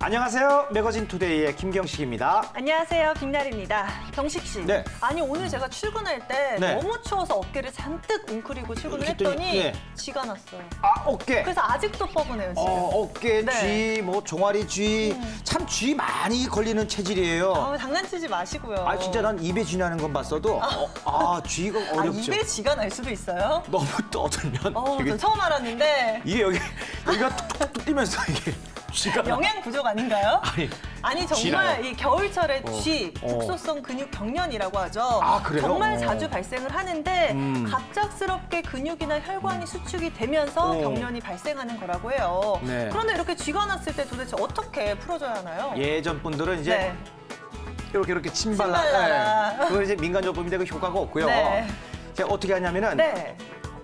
안녕하세요. 매거진 투데이의 김경식입니다. 안녕하세요. 김나리입니다. 경식 씨. 네. 아니 오늘 제가 출근할 때 네. 너무 추워서 어깨를 잔뜩 웅크리고 출근을 그랬더니, 했더니 네. 쥐가 났어요. 아, 어깨. 그래서 아직도 뻐근해요, 지금. 어깨 네. 쥐, 뭐 종아리 쥐. 참 쥐 많이 걸리는 체질이에요. 장난치지 마시고요. 아, 진짜 난 입에 쥐 나는 건 봤어도 쥐가 어렵죠. 입에 쥐가 날 수도 있어요? 너무 떠들면 전 처음 알았는데 이게 여기가 툭툭 뛰면서 이게 쥐가 영양 부족 아닌가요? 아니 정말 쥐나요? 이 겨울철에 쥐, 국소성 근육 경련이라고 하죠. 아, 그래요? 정말 자주 발생을 하는데 갑작스럽게 근육이나 혈관이 수축이 되면서 경련이 발생하는 거라고 해요. 네. 그런데 이렇게 쥐가 났을 때 도대체 어떻게 풀어줘야 하나요? 예전 분들은 이제 네. 이렇게 침발라. 침발라라. 네. 그건 이제 민간요법인데 그 효과가 없고요. 네. 제가 어떻게 하냐면은 네.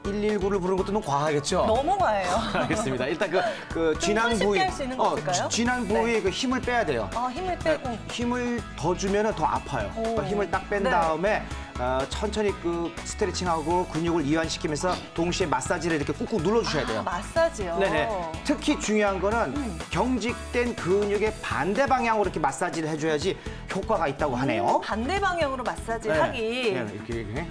119를 부르는 것도 너무 과하겠죠? 너무 과해요. 알겠습니다. 일단 그 쥐난 손쉽게 부위, 할수 있는 거 없을까요? 쥐난 부위에 네. 그 힘을 빼야 돼요. 힘을 빼고. 힘을 더 주면은 더 아파요. 그러니까 힘을 딱 뺀 네. 다음에 천천히 그 스트레칭하고 근육을 이완시키면서 동시에 마사지를 이렇게 꾹꾹 눌러주셔야 돼요. 마사지요? 네네. 특히 중요한 거는 경직된 근육의 반대 방향으로 이렇게 마사지를 해줘야지 효과가 있다고 하네요. 반대 방향으로 마사지를 네. 하기. 네, 이렇게.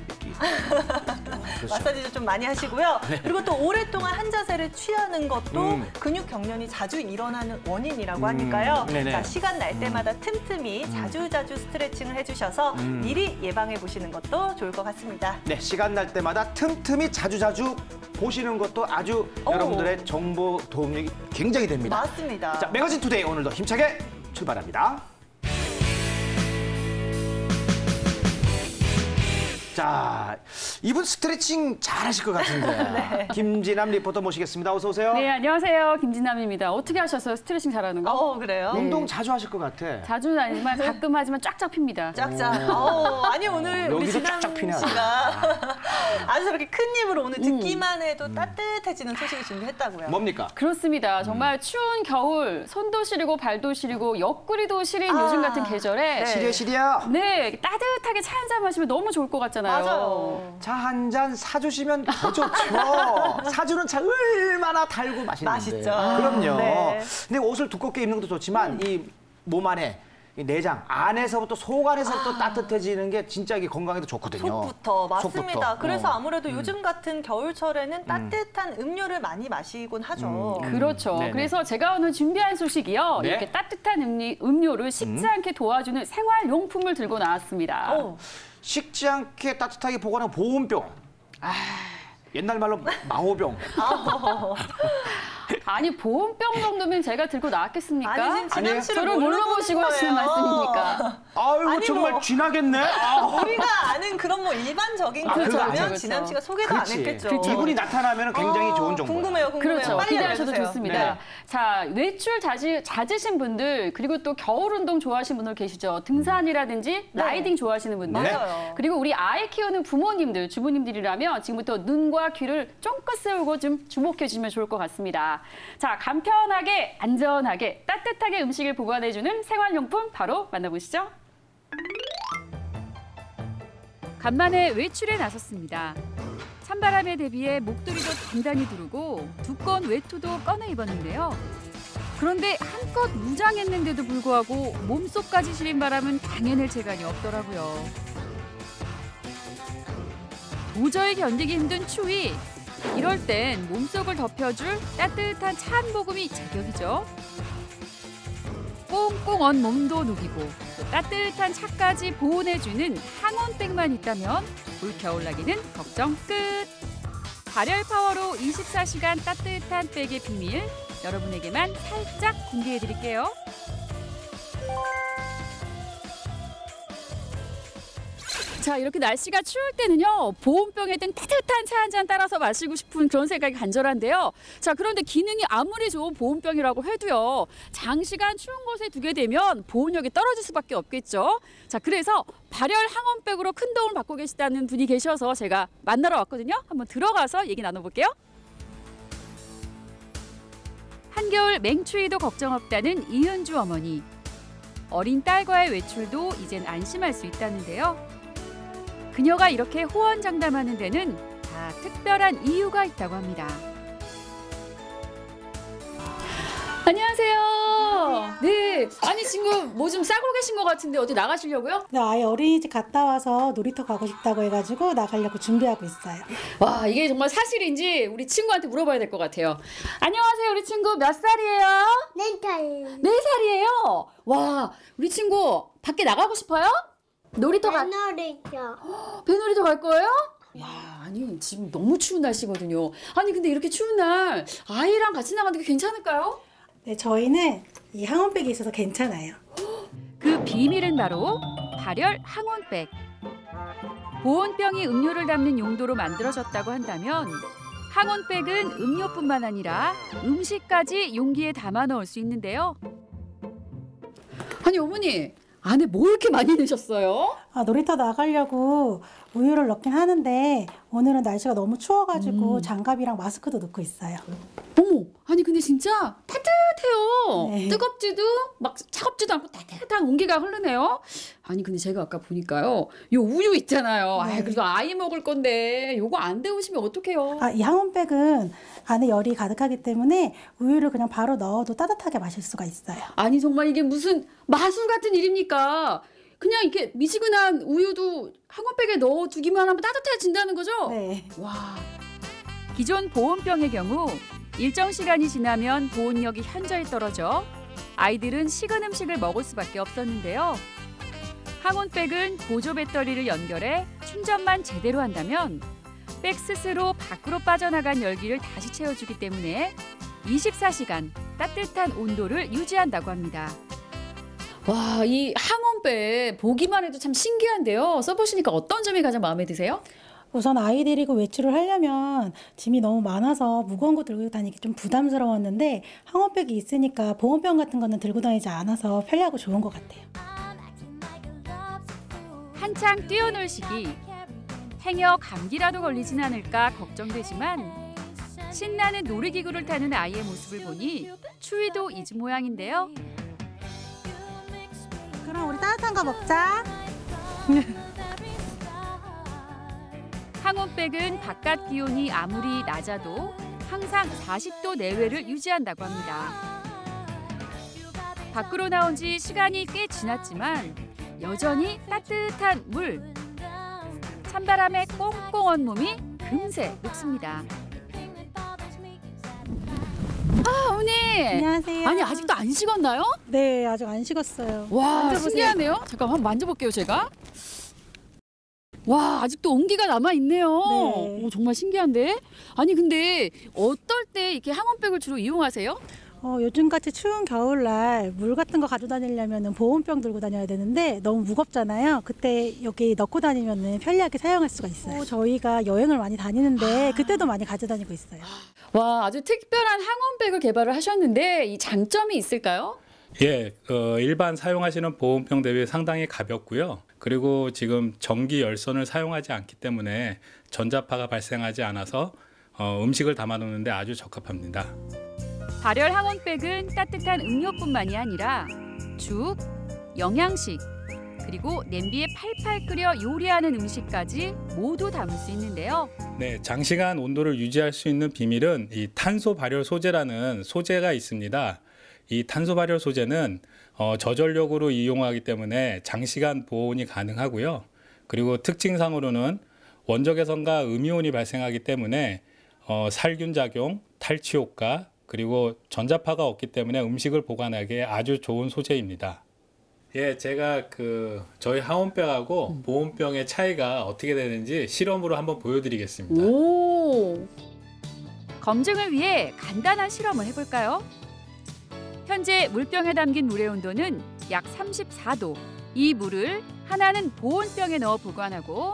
그렇죠. 마사지도 좀 많이 하시고요. 네. 그리고 또 오랫동안 한 자세를 취하는 것도 근육 경련이 자주 일어나는 원인이라고 하니까요. 네네. 자, 시간 날 때마다 틈틈이 자주자주 스트레칭을 해주셔서 미리 예방해 보시는 것도 좋을 것 같습니다. 네, 시간 날 때마다 틈틈이 자주자주 보시는 것도 아주 여러분들의 정보 도움이 굉장히 됩니다. 맞습니다. 자, 매거진 투데이 오늘도 힘차게 출발합니다. 자, 이분 스트레칭 잘하실 것 같은데. 김진남 리포터 모시겠습니다. 어서 오세요. 네, 안녕하세요. 김진남입니다. 어떻게 하셨어요? 스트레칭 잘하는 거? 그래요? 운동 자주 하실 것 같아. 자주는 아니지만 가끔 하지만 쫙쫙 핍니다. 짝짝. 아니 오늘 우리 여기서 진남 쫙쫙 피네. 씨가 아주 저렇게 큰 입으로 오늘 듣기만 해도 따뜻해지는 소식을 준비했다고요. 뭡니까? 그렇습니다. 정말 추운 겨울, 손도 시리고 발도 시리고 옆구리도 시린 요즘 같은 계절에 네. 시리야. 네, 따뜻하게 차 한 잔 마시면 너무 좋을 것 같잖아요. 맞아요. 차 한 잔 사주시면 더 좋죠. 사주는 차 얼마나 달고 맛있는데. 맛있죠. 그럼요. 네. 근데 옷을 두껍게 입는 것도 좋지만 이 몸 안에 이 내장 안에서부터 속 안에서부터 따뜻해지는 게 진짜 이게 건강에도 좋거든요. 속부터 맞습니다. 속부터. 그래서 아무래도 요즘 같은 겨울철에는 따뜻한 음료를 많이 마시곤 하죠. 그렇죠. 네네. 그래서 제가 오늘 준비한 소식이요. 네. 이렇게 따뜻한 음료를 식지 않게 도와주는 생활용품을 들고 나왔습니다. 식지 않게 따뜻하게 보관하는 보온병. 옛날 말로 마호병. 아니 보온병 정도면 제가 들고 나왔겠습니까? 아니 지금 진남 아니에요? 씨를 저를 뭘로 놀러보시고 보는 하시는 거예요? 말씀입니까? 아이고 아니, 정말 뭐. 쥐나겠네. 우리가 아는 그런 뭐 일반적인 그거 거라면 아니죠. 진남 씨가 소개도 안 했겠죠. 이분이 나타나면 굉장히 좋은 정보. 궁금해요. 그렇죠. 빨리 기대하셔도 알려주세요. 좋습니다. 네. 자, 외출 잦으신 분들, 그리고 또 겨울 운동 좋아하시는 분들 계시죠. 등산이라든지 라이딩 좋아하시는 분들. 네. 맞아요. 그리고 우리 아이 키우는 부모님들, 주부님들이라면 지금부터 눈과 귀를 쫑긋 세우고 좀 주목해 주시면 좋을 것 같습니다. 자, 간편하게, 안전하게, 따뜻하게 음식을 보관해주는 생활용품 바로 만나보시죠. 간만에 외출에 나섰습니다. 찬바람에 대비해 목도리도 단단히 두르고 두꺼운 외투도 꺼내 입었는데요. 그런데 한껏 무장했는데도 불구하고 몸속까지 시린 바람은 당해낼 재간이 없더라고요. 도저히 견디기 힘든 추위. 이럴 땐 몸속을 덮여줄 따뜻한 차 한 모금이 제격이죠. 꽁꽁 언 몸도 녹이고 또 따뜻한 차까지 보온해주는 항온백만 있다면 올겨울나기는 걱정 끝. 발열 파워로 24시간 따뜻한 백의 비밀 여러분에게만 살짝 공개해드릴게요. 자, 이렇게 날씨가 추울 때는요, 보온병에 든 따뜻한 차 한 잔 따라서 마시고 싶은 그런 생각이 간절한데요. 자, 그런데 기능이 아무리 좋은 보온병이라고 해도요, 장시간 추운 곳에 두게 되면 보온력이 떨어질 수밖에 없겠죠. 자, 그래서 발열 항온백으로 큰 도움을 받고 계시다는 분이 계셔서 제가 만나러 왔거든요. 한번 들어가서 얘기 나눠볼게요. 한겨울 맹추위도 걱정 없다는 이은주 어머니. 어린 딸과의 외출도 이젠 안심할 수 있다는데요. 그녀가 이렇게 호언장담하는 데는 다 특별한 이유가 있다고 합니다. 네. 아니 지금 뭐 좀 싸고 계신 것 같은데 어디 나가시려고요? 네, 아이 어린이집 갔다 와서 놀이터 가고 싶다고 해가지고 나가려고 준비하고 있어요. 와, 이게 정말 사실인지 우리 친구한테 물어봐야 될 것 같아요. 안녕하세요, 우리 친구 몇 살이에요? 4살. 4살이에요. 와, 우리 친구 밖에 나가고 싶어요? 놀이터 놀이터. 배놀이터 갈 거예요? 야, 아니 지금 너무 추운 날씨거든요. 아니 근데 이렇게 추운 날 아이랑 같이 나가는 게 괜찮을까요? 네, 저희는 이 항원백이 있어서 괜찮아요. 그 비밀은 바로 발열 항온백. 보온병이 음료를 담는 용도로 만들어졌다고 한다면 항온백은 음료뿐만 아니라 음식까지 용기에 담아 넣을 수 있는데요. 아니 어머니, 안에 뭐 이렇게 많이 넣으셨어요? 아, 놀이터 나가려고 우유를 넣긴 하는데 오늘은 날씨가 너무 추워가지고 장갑이랑 마스크도 넣고 있어요. 어머, 아니 근데 진짜 따뜻해요. 네. 뜨겁지도 막 차갑지도 않고 따뜻한 온기가 흐르네요. 아니 근데 제가 아까 보니까요, 요 우유 있잖아요. 네. 아, 그래도 아이 먹을 건데 요거 안 데우시면 어떡해요? 이 항원백은 안에 열이 가득하기 때문에 우유를 그냥 바로 넣어도 따뜻하게 마실 수가 있어요. 아니 정말 이게 무슨 마술 같은 일입니까? 그냥 이렇게 미지근한 우유도 항원백에 넣어두기만 하면 따뜻해진다는 거죠? 네. 와. 기존 보온병의 경우 일정 시간이 지나면 보온력이 현저히 떨어져 아이들은 식은 음식을 먹을 수밖에 없었는데요. 항온백은 보조 배터리를 연결해 충전만 제대로 한다면 백 스스로 밖으로 빠져나간 열기를 다시 채워주기 때문에 24시간 따뜻한 온도를 유지한다고 합니다. 와, 이 항온백 보기만 해도 참 신기한데요. 써보시니까 어떤 점이 가장 마음에 드세요? 우선 아이 데리고 외출을 하려면 짐이 너무 많아서 무거운 거 들고 다니기 좀 부담스러웠는데 항원백이 있으니까 보온병 같은 거는 들고 다니지 않아서 편리하고 좋은 것 같아요. 한창 뛰어놀 시기 행여 감기라도 걸리진 않을까 걱정되지만 신나는 놀이기구를 타는 아이의 모습을 보니 추위도 잊은 모양인데요. 그럼 우리 따뜻한 거 먹자. 항온백은 바깥 기온이 아무리 낮아도 항상 40도 내외를 유지한다고 합니다. 밖으로 나온 지 시간이 꽤 지났지만 여전히 따뜻한 물. 찬바람에 꽁꽁 언 몸이 금세 녹습니다. 아, 어머니. 안녕하세요. 아니 아직도 안 식었나요? 네, 아직 안 식었어요. 와, 만져보세요. 신기하네요. 잠깐 한번 만져볼게요, 제가. 와, 아직도 온기가 남아 있네요. 네. 오, 정말 신기한데. 아니 근데 어떨 때 이렇게 항온백을 주로 이용하세요? 요즘같이 추운 겨울날 물 같은 거 가지고 다니려면 보온병 들고 다녀야 되는데 너무 무겁잖아요. 그때 여기 넣고 다니면 편리하게 사용할 수가 있어요. 저희가 여행을 많이 다니는데 그때도 많이 가지고 다니고 있어요. 와, 아주 특별한 항온백을 개발을 하셨는데 이 장점이 있을까요? 예, 일반 사용하시는 보온병 대비 상당히 가볍고요. 그리고 지금 전기 열선을 사용하지 않기 때문에 전자파가 발생하지 않아서 음식을 담아놓는데 아주 적합합니다. 발열 항온백은 따뜻한 음료뿐만이 아니라 죽, 영양식, 그리고 냄비에 팔팔 끓여 요리하는 음식까지 모두 담을 수 있는데요. 네, 장시간 온도를 유지할 수 있는 비밀은 이 탄소 발열 소재라는 소재가 있습니다. 이 탄소 발열 소재는 저전력으로 이용하기 때문에 장시간 보온이 가능하고요. 그리고 특징상으로는 원적외선과 음이온이 발생하기 때문에 살균 작용, 탈취 효과, 그리고 전자파가 없기 때문에 음식을 보관하기에 아주 좋은 소재입니다. 예, 제가 저희 항온병하고 보온병의 차이가 어떻게 되는지 실험으로 한번 보여드리겠습니다. 오! 검증을 위해 간단한 실험을 해볼까요? 현재 물병에 담긴 물의 온도는 약 34도. 이 물을 하나는 보온병에 넣어 보관하고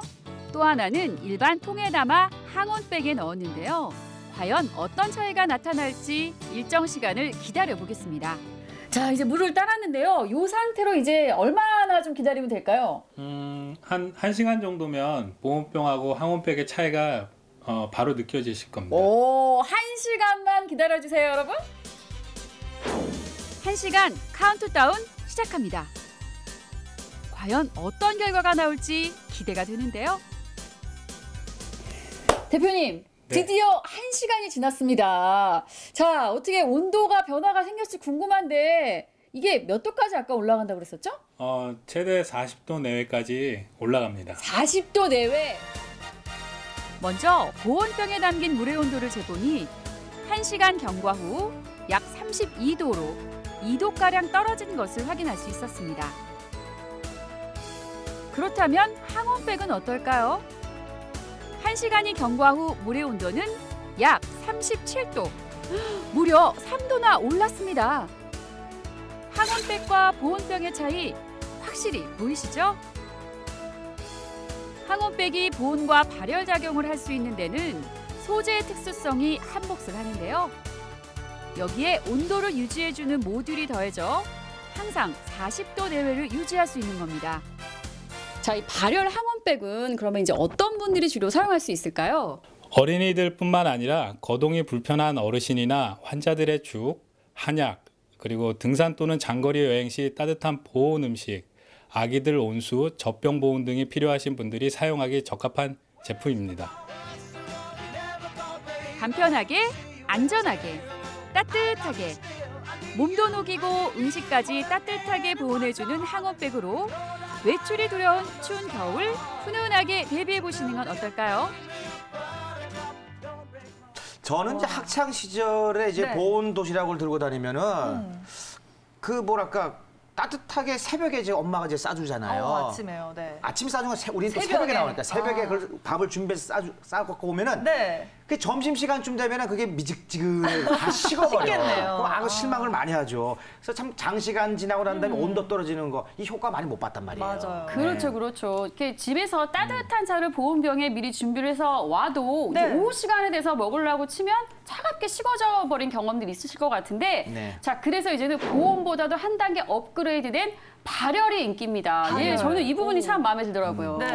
또 하나는 일반 통에 담아 항온백에 넣었는데요. 과연 어떤 차이가 나타날지 일정 시간을 기다려 보겠습니다. 자, 이제 물을 따랐는데요. 이 상태로 이제 얼마나 좀 기다리면 될까요? 한 1시간 정도면 보온병하고 항온백의 차이가 바로 느껴지실 겁니다. 오, 1시간만 기다려주세요, 여러분. 1시간 카운트다운 시작합니다. 과연 어떤 결과가 나올지 기대가 되는데요. 대표님, 드디어 1시간이 지났습니다. 자, 어떻게 온도가 변화가 생겼을지 궁금한데 이게 몇 도까지 아까 올라간다고 그랬었죠? 최대 40도 내외까지 올라갑니다. 40도 내외. 먼저 보온병에 담긴 물의 온도를 재보니 1시간 경과 후 약 32도로 2도가량 떨어진 것을 확인할 수 있었습니다. 그렇다면 항온백은 어떨까요? 1시간이 경과 후 물의 온도는 약 37도, 무려 3도나 올랐습니다. 항온백과 보온병의 차이 확실히 보이시죠? 항온백이 보온과 발열 작용을 할 수 있는 데는 소재의 특수성이 한 몫을 하는데요. 여기에 온도를 유지해주는 모듈이 더해져 항상 40도 내외를 유지할 수 있는 겁니다. 자, 이 발열 항온백은 그러면 이제 어떤 분들이 주로 사용할 수 있을까요? 어린이들뿐만 아니라 거동이 불편한 어르신이나 환자들의 죽, 한약, 그리고 등산 또는 장거리 여행 시 따뜻한 보온 음식, 아기들 온수, 젖병 보온 등이 필요하신 분들이 사용하기 적합한 제품입니다. 간편하게, 안전하게, 따뜻하게, 몸도 녹이고 음식까지 따뜻하게 보온해주는 항온백으로 외출이 두려운 추운 겨울 훈훈하게 대비해보시는 건 어떨까요? 저는 이제 학창 시절에 이제 네. 보온 도시락을 들고 다니면은 그 뭐랄까 따뜻하게 새벽에 이제 엄마가 이제 싸주잖아요. 아침에요. 네. 아침 싸주는 거 우리는 또 새벽에. 새벽에 나오니까 새벽에 그걸 밥을 준비해서 싸갖고 오면은 네. 그 점심 시간쯤 되면은 그게 미직지근해 다 식어버려. 식겠네요. 그럼 아주 실망을 많이 하죠. 그래서 참 장시간 지나고 난 다음에 온도 떨어지는 거 이 효과 많이 못 봤단 말이에요. 맞아요. 그렇죠, 그렇죠. 이렇게 집에서 따뜻한 차를 보온병에 미리 준비를 해서 와도 네. 이제 오후 시간에 돼서 먹으려고 치면 차갑게 식어져 버린 경험들이 있으실 것 같은데, 네. 자, 그래서 이제는 보온보다도 한 단계 업그레이드된 발열이 인기입니다. 예, 발열. 저는 이 부분이 참 마음에 들더라고요. 네.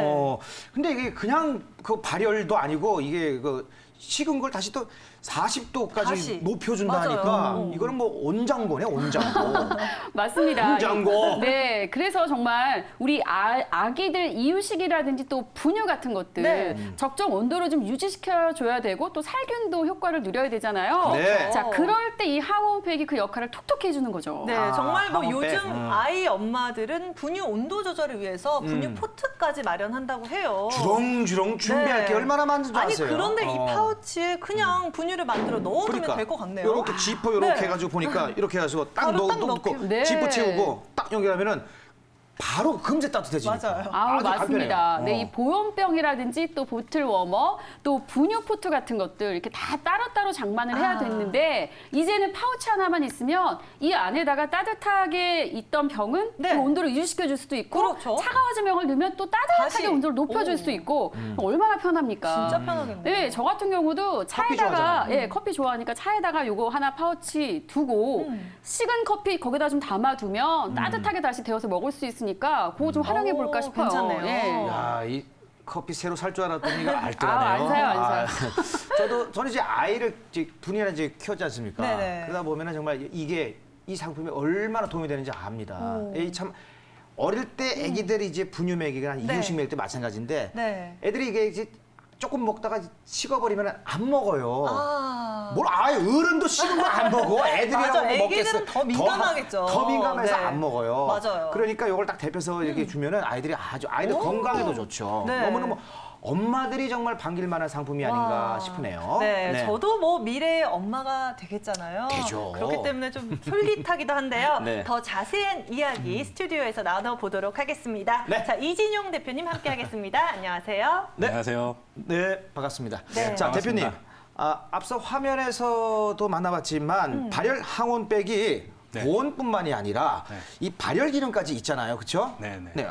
근데 이게 그냥 그 발열도 아니고 이게 그 식은 걸 다시 또 40도까지 다시. 높여준다니까 맞아요. 이거는 뭐 온장고네, 온장고. 맞습니다. 냉장고. 네, 그래서 정말 우리 아기들 이유식이라든지 또 분유 같은 것들 네. 적정 온도로 좀 유지시켜줘야 되고 또 살균도 효과를 누려야 되잖아요. 네. 자, 그럴 때 이 항온팩이 그 역할을 톡톡히 해주는 거죠. 네, 아, 정말 뭐 항온백. 요즘 아이 엄마들은 분유 온도 조절을 위해서 분유 포트까지 마련한다고 해요. 주렁주렁 준비할 네. 게 얼마나 많은 줄 아니 아세요? 그런데 이 파우치에 그냥 분유를 만들어 넣어두면 될 것 같네요. 이렇게 지퍼 이렇게 네. 해가지고 보니까 이렇게 해가지고 딱 바로 딱 넣고 넣기로. 네. 지퍼 채우고 딱 연결하면은 바로 금세 따뜻해지니까. 맞아요. 아우, 아주 맞습니다. 간편해요. 네, 이 보온병이라든지 또 보틀 워머, 또 분유 포트 같은 것들 이렇게 다 따로따로 장만을 해야 아. 됐는데 이제는 파우치 하나만 있으면 이 안에다가 따뜻하게 있던 병은 네. 그 온도를 유지시켜줄 수도 있고 그렇죠. 차가워진 병을 넣으면 또 따뜻하게 다시. 온도를 높여줄 오. 수 있고 얼마나 편합니까? 진짜 편하겠네요. 네, 저 같은 경우도 차에다가 좋아하잖아요. 예, 커피 좋아하니까 차에다가 요거 하나 파우치 두고 식은 커피 거기다 좀 담아두면 따뜻하게 다시 데워서 먹을 수 있으니까 그거 좀 활용해 볼까 오, 싶어요. 괜찮네요. 예. 야, 이 커피 새로 살 줄 알았더니 이거 알뜰하네요. 안 사요, 안 저는 이제 아이를 이제 둘이나 이제 키웠지 않습니까? 네네. 그러다 보면은 정말 이 상품이 얼마나 도움이 되는지 압니다. 이 참 어릴 때 애기들이 이제 분유 먹이거나 네. 이유식 먹일 때 마찬가지인데 네. 애들이 이게 이제 조금 먹다가 식어버리면 안 먹어요. 아. 뭘 아예 어른도 식은 거 안 먹어. 애들이라고 맞아, 먹겠어. 애기들은 더 민감하겠죠. 더 민감해서 네. 안 먹어요. 맞아요. 그러니까 이걸 딱 데펴서 이렇게 주면은 아이들 오. 건강에도 좋죠. 네. 너무너무 엄마들이 정말 반길 만한 상품이 아닌가 와. 싶으네요. 네, 저도 뭐 미래의 엄마가 되겠잖아요. 되죠. 그렇기 때문에 좀 솔깃하기도 한데요. 네. 더 자세한 이야기 스튜디오에서 나눠보도록 하겠습니다. 네. 자, 이진용 대표님 함께하겠습니다. 안녕하세요. 네. 안녕하세요. 네, 반갑습니다. 네. 자, 반갑습니다. 대표님. 앞서 화면에서도 만나봤지만 발열 항온백이 네. 보온뿐만이 아니라 네. 이 발열 기능까지 있잖아요. 그렇죠? 네, 네. 네.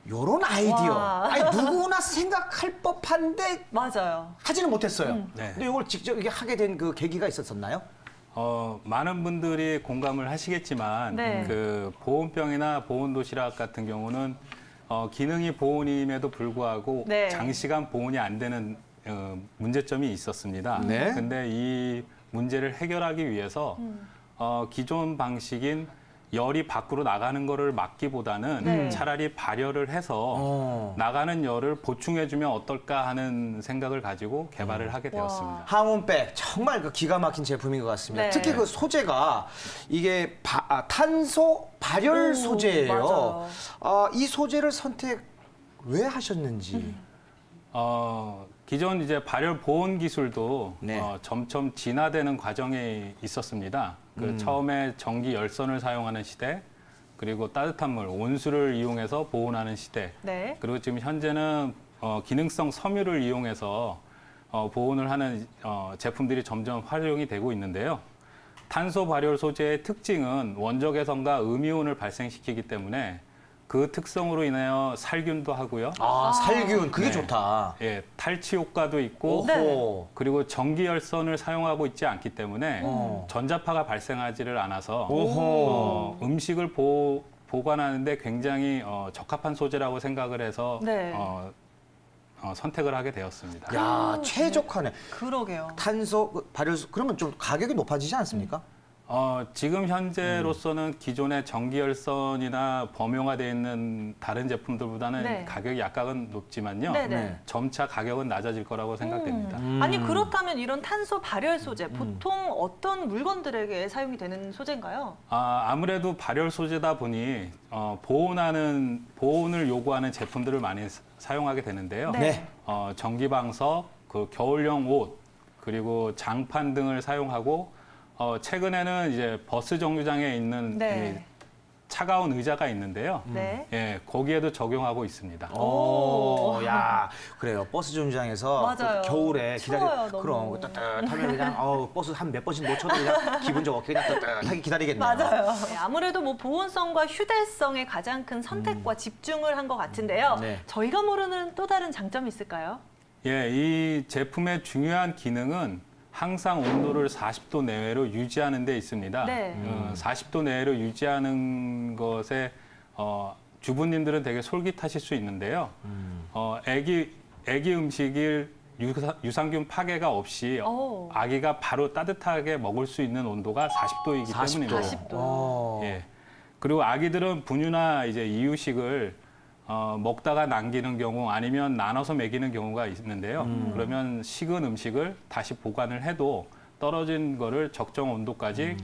요런 아이디어. 와. 아니 누구나 생각할 법한데 맞아요. 하지는 못했어요. 네. 근데 이걸 직접 이렇게 하게 된 그 계기가 있었었나요? 많은 분들이 공감을 하시겠지만 네. 그 보온병이나 보온도시락 같은 경우는 기능이 보온임에도 불구하고 네. 장시간 보온이 안 되는 문제점이 있었습니다. 네. 근데 이 문제를 해결하기 위해서 기존 방식인 열이 밖으로 나가는 거를 막기보다는 네. 차라리 발열을 해서 나가는 열을 보충해주면 어떨까 하는 생각을 가지고 개발을 하게 되었습니다. 항온백 정말 그 기가 막힌 제품인 것 같습니다. 네. 특히 그 소재가 이게 탄소 발열 오, 소재예요. 맞아요. 이 소재를 선택 왜 하셨는지. 기존 이제 발열 보온 기술도 네. 점점 진화되는 과정에 있었습니다. 처음에 전기 열선을 사용하는 시대, 그리고 따뜻한 물, 온수를 이용해서 보온하는 시대, 네. 그리고 지금 현재는 기능성 섬유를 이용해서 보온을 하는 제품들이 점점 활용이 되고 있는데요. 탄소 발열 소재의 특징은 원적 해성과 음이온을 발생시키기 때문에 그 특성으로 인하여 살균도 하고요. 살균 그게 네. 좋다. 예, 탈취 효과도 있고 오호. 그리고 전기 열선을 사용하고 있지 않기 때문에 어. 전자파가 발생하지를 않아서 오호. 음식을 보관하는데 굉장히 적합한 소재라고 생각을 해서 네. 선택을 하게 되었습니다. 야, 최적화네. 그러게요. 탄소 발열 그러면 좀 가격이 높아지지 않습니까? 지금 현재로서는 기존의 전기 열선이나 범용화되어 있는 다른 제품들보다는 네. 가격이 약간은 높지만요. 네네. 점차 가격은 낮아질 거라고 생각됩니다. 아니 그렇다면 이런 탄소 발열 소재 보통 어떤 물건들에게 사용이 되는 소재인가요? 아무래도 발열 소재다 보니 보온을 요구하는 제품들을 많이 사용하게 되는데요. 네. 전기방석, 그 겨울용 옷, 그리고 장판 등을 사용하고 최근에는 이제 버스 정류장에 있는 네. 이 차가운 의자가 있는데요. 네. 예, 거기에도 적용하고 있습니다. 야, 그래요. 버스 정류장에서 맞아요. 그 겨울에 추워요, 너무. 그럼 따뜻하면 그냥 버스 한 몇 번씩 놓쳐도 그냥 기분 좋게 그냥 따뜻하게 기다리겠네요. 맞아요. 네, 아무래도 뭐 보온성과 휴대성의 가장 큰 선택과 집중을 한 것 같은데요. 네. 저희가 모르는 또 다른 장점이 있을까요? 예, 이 제품의 중요한 기능은 항상 온도를 40도 내외로 유지하는 데 있습니다. 네. 40도 내외로 유지하는 것에 주부님들은 되게 솔깃하실 수 있는데요. 애기 음식을 유산균 파괴가 없이 오. 아기가 바로 따뜻하게 먹을 수 있는 온도가 40도이기 40도. 때문입니다. 40도. 예. 그리고 아기들은 분유나 이제 이유식을 먹다가 남기는 경우 아니면 나눠서 먹이는 경우가 있는데요. 그러면 식은 음식을 다시 보관을 해도 떨어진 거를 적정 온도까지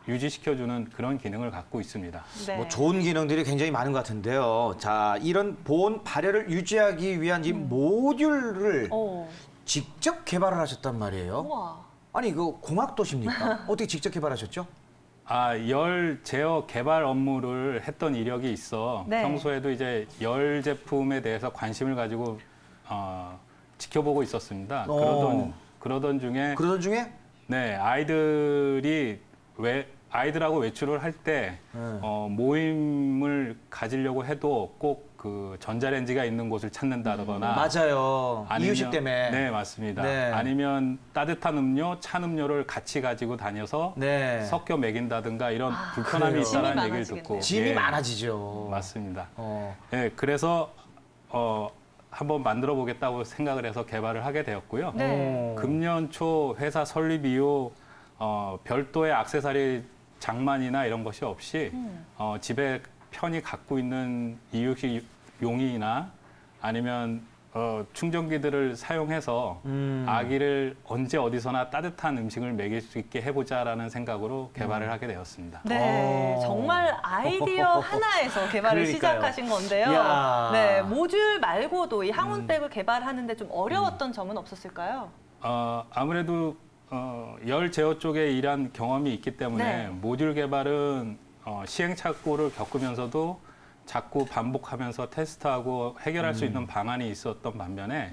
유지시켜주는 그런 기능을 갖고 있습니다. 네. 뭐 좋은 기능들이 굉장히 많은 것 같은데요. 자, 이런 보온 발열을 유지하기 위한 이 모듈을 직접 개발을 하셨단 말이에요. 우와. 아니, 그 공학도십니까? 어떻게 직접 개발하셨죠? 열 제어 개발 업무를 했던 이력이 있어 네. 평소에도 이제 열 제품에 대해서 관심을 가지고 지켜보고 있었습니다. 그러던 중에 네, 아이들하고 외출을 할 때 모임을 가지려고 해도 꼭 그 전자레인지가 있는 곳을 찾는다거나 맞아요. 이유식 때문에. 네, 맞습니다. 네. 아니면 따뜻한 음료, 찬 음료를 같이 가지고 다녀서 네. 섞여 먹인다든가 이런 불편함이 그래요. 있다는 짐이 얘기를 많아지겠네요. 듣고 짐이 예, 많아지죠. 맞습니다. 어. 예, 그래서 한번 만들어 보겠다고 생각을 해서 개발을 하게 되었고요. 네. 금년 초 회사 설립 이후 별도의 액세서리 장만이나 이런 것이 없이 집에 편히 갖고 있는 이유식 용이나 아니면 충전기들을 사용해서 아기를 언제 어디서나 따뜻한 음식을 먹일 수 있게 해보자라는 생각으로 개발을 하게 되었습니다. 네, 정말 아이디어 하나에서 개발을 그러니까요. 시작하신 건데요. 이야. 네, 모듈 말고도 이 항온백을 개발하는데 좀 어려웠던 점은 없었을까요? 아무래도 열 제어 쪽에 일한 경험이 있기 때문에 네. 모듈 개발은 시행착오를 겪으면서도 자꾸 반복하면서 테스트하고 해결할 수 있는 방안이 있었던 반면에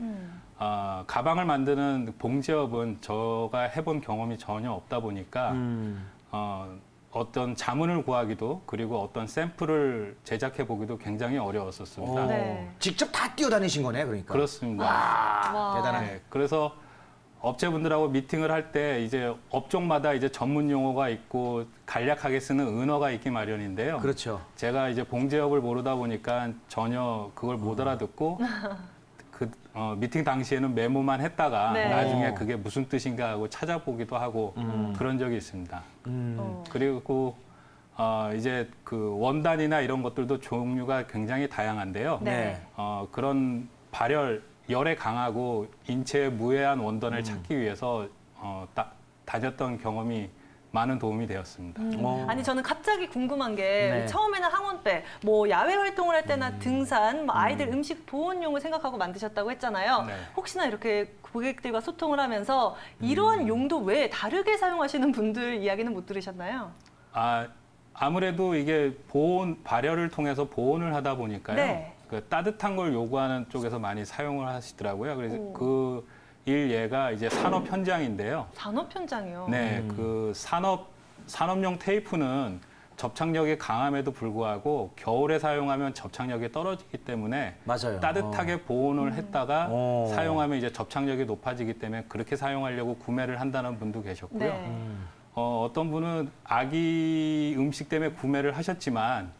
가방을 만드는 봉제업은 제가 해본 경험이 전혀 없다 보니까 어떤 자문을 구하기도 그리고 어떤 샘플을 제작해 보기도 굉장히 어려웠었습니다. 네. 직접 다 뛰어다니신 거네, 그러니까. 그렇습니다. 와. 대단하네. 네, 그래서 업체분들하고 미팅을 할 때 이제 업종마다 이제 전문 용어가 있고 간략하게 쓰는 은어가 있기 마련인데요. 그렇죠. 제가 이제 봉제업을 모르다 보니까 전혀 그걸 못 알아듣고 미팅 당시에는 메모만 했다가 네. 나중에 그게 무슨 뜻인가 하고 찾아보기도 하고 그런 적이 있습니다. 그리고 이제 그 원단이나 이런 것들도 종류가 굉장히 다양한데요. 네. 그런 발열, 열에 강하고 인체에 무해한 원단을 찾기 위해서 다녔던 경험이 많은 도움이 되었습니다. 아니 저는 갑자기 궁금한 게 네. 처음에는 항원백, 뭐 야외 활동을 할 때나 등산, 뭐 아이들 음식 보온용을 생각하고 만드셨다고 했잖아요. 네. 혹시나 이렇게 고객들과 소통을 하면서 이러한 용도 외에 다르게 사용하시는 분들 이야기는 못 들으셨나요? 아무래도 이게 발열을 통해서 보온을 하다 보니까요. 네. 그 따뜻한 걸 요구하는 쪽에서 많이 사용을 하시더라고요. 그래서 그 예가 이제 산업 현장인데요. 산업 현장이요. 네, 그 산업용 테이프는 접착력이 강함에도 불구하고 겨울에 사용하면 접착력이 떨어지기 때문에 맞아요. 따뜻하게 보온을 했다가 오. 사용하면 이제 접착력이 높아지기 때문에 그렇게 사용하려고 구매를 한다는 분도 계셨고요. 네. 어떤 분은 아기 음식 때문에 구매를 하셨지만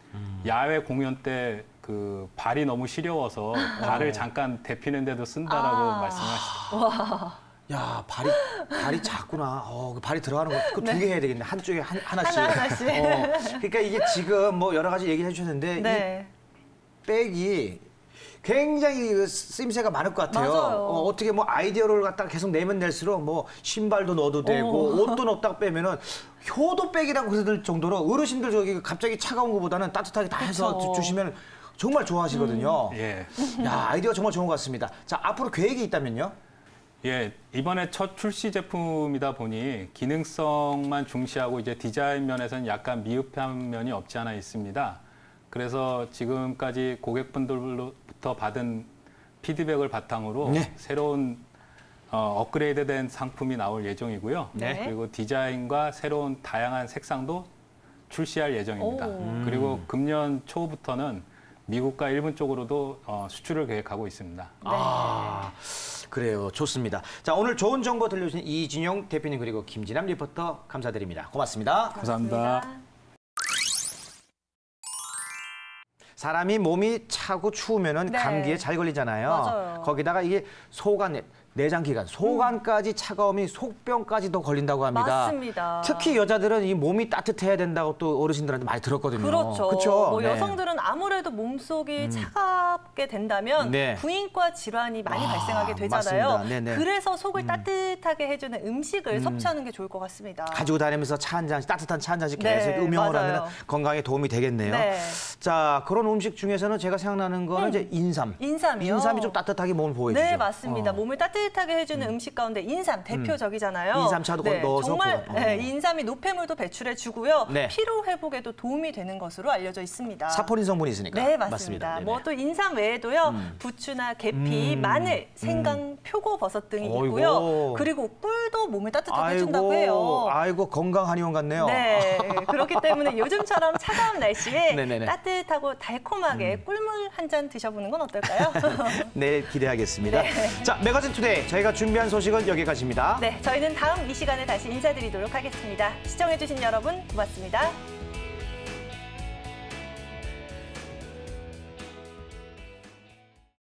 야외 공연 때 그 발이 너무 시려워서 발을 잠깐 데피는데도 쓴다라고 말씀하시더라고요. 야, 발이 작구나. 그 발이 들어가는 거, 그거 두 개 해야 되겠네. 한쪽에 하나씩. 하나씩. 그러니까 이게 지금 뭐 여러 가지 얘기를 해주셨는데, 네. 이 백이 굉장히 그 쓰임새가 많을 것 같아요. 맞아요. 어떻게 뭐 아이디어를 갖다가 계속 내면 낼수록 뭐 신발도 넣어도 되고, 옷도 넣었다가 빼면은 효도백이라고 그러실 정도로 어르신들 저기 갑자기 차가운 것보다는 따뜻하게 다 해서 그쵸. 주시면 정말 좋아하시거든요. 예. 야, 아이디어 정말 좋은 것 같습니다. 자, 앞으로 계획이 있다면요? 예, 이번에 첫 출시 제품이다 보니 기능성만 중시하고 이제 디자인 면에서는 약간 미흡한 면이 없지 않아 있습니다. 그래서 지금까지 고객분들로부터 받은 피드백을 바탕으로 네. 새로운 업그레이드된 상품이 나올 예정이고요. 네. 그리고 디자인과 새로운 다양한 색상도 출시할 예정입니다. 그리고 금년 초부터는 미국과 일본 쪽으로도 수출을 계획하고 있습니다. 아, 그래요. 좋습니다. 자, 오늘 좋은 정보 들려주신 이진용 대표님 그리고 김진남 리포터 감사드립니다. 고맙습니다. 감사합니다. 사람이 몸이 차고 추우면은 네. 감기에 잘 걸리잖아요. 맞아요. 거기다가 이게 소간, 내장기관, 소관까지 차가움이 속병까지도 걸린다고 합니다. 맞습니다. 특히 여자들은 이 몸이 따뜻해야 된다고 또 어르신들한테 많이 들었거든요. 그렇죠. 그쵸? 뭐 네. 여성들은 아무래도 몸속이 차갑게 된다면 네. 부인과 질환이 많이 발생하게 되잖아요. 맞습니다. 네네. 그래서 속을 따뜻하게 해주는 음식을 섭취하는 게 좋을 것 같습니다. 가지고 다니면서 차 한 잔씩, 따뜻한 차 한 잔씩 네, 계속 음용을 맞아요. 하면 건강에 도움이 되겠네요. 네. 자, 그런 음식 중에서는 제가 생각나는 거는 이제 인삼. 인삼이요? 인삼이 좀 따뜻하게 몸을 보호해주죠. 네, 맞습니다. 몸을 따뜻하게 해주는 음식 가운데 인삼 대표적이잖아요. 인삼차도 넣어서 정말 그, 네, 인삼이 노폐물도 배출해 주고요. 네. 피로 회복에도 도움이 되는 것으로 알려져 있습니다. 사포닌 성분이 있으니까. 네, 맞습니다. 네네. 뭐 또 인삼 외에도요, 부추나 계피, 마늘, 생강, 표고버섯 등이 어이구. 있고요. 그리고 꿀도 몸을 따뜻하게 해준다고 해요. 아이고 건강 한의원 같네요. 네, 그렇기 때문에 요즘처럼 차가운 날씨에 네네네. 따뜻하고 달콤하게 꿀물 한 잔 드셔보는 건 어떨까요? 네, 기대하겠습니다. 네. 자, 매거진 투데이 저희가 준비한 소식은 여기까지입니다. 네, 저희는 다음 이 시간에 다시 인사드리도록 하겠습니다. 시청해주신 여러분 고맙습니다.